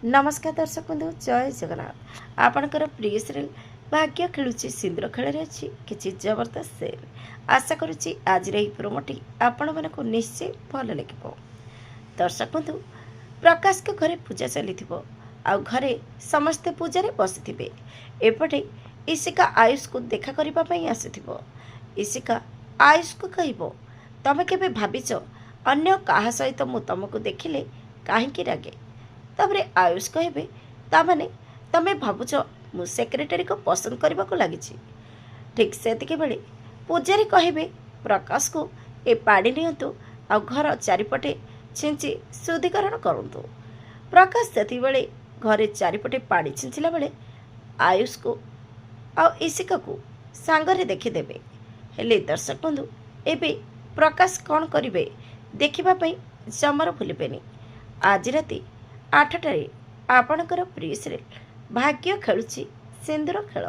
नमस्कार दर्शक बंधु जय जगन्नाथ आपणकर प्रिय सीरियल भाग्य खेलुची सिंदूर खेल अच्छी किसी जबरदस्त सेल आशा करुच्ची आज प्रोमोटी आपण मानक निश्चय भल लगे। दर्शक बंधु प्रकाश के घरे पूजा चली आ घरे समस्ते पूजा बसी एपटे ईशिका आयुष को देखा करने आसुथिबो। ईशिका आयुष को कहब तमें केबे भाविच अन्य काहा सहित मु तुमको देखिले कहीं रागे। तबरे आयुष कहे ताने तमें भावुच मु सेक्रेटरी को पसंद करने को लगी। ठीक से बेले पूजारी कहे प्रकाश को ए पाड़ी नियंतु आ घर चारिपटे छिंची शुद्धिकरण करंतु। प्रकाश से बेले घरे चारिपटे पाड़ी छिंचिला बेले आयुष को आ ईशिका को सांगरे देखीदेवे। हेले दर्शक बंधु एबे प्रकाश कौन करिवे देखिबा जमार भूलिबेनी। आज राति 8टारे आपणकर प्रिय सीरियल भाग्य खेलुची सिंदूर खेल।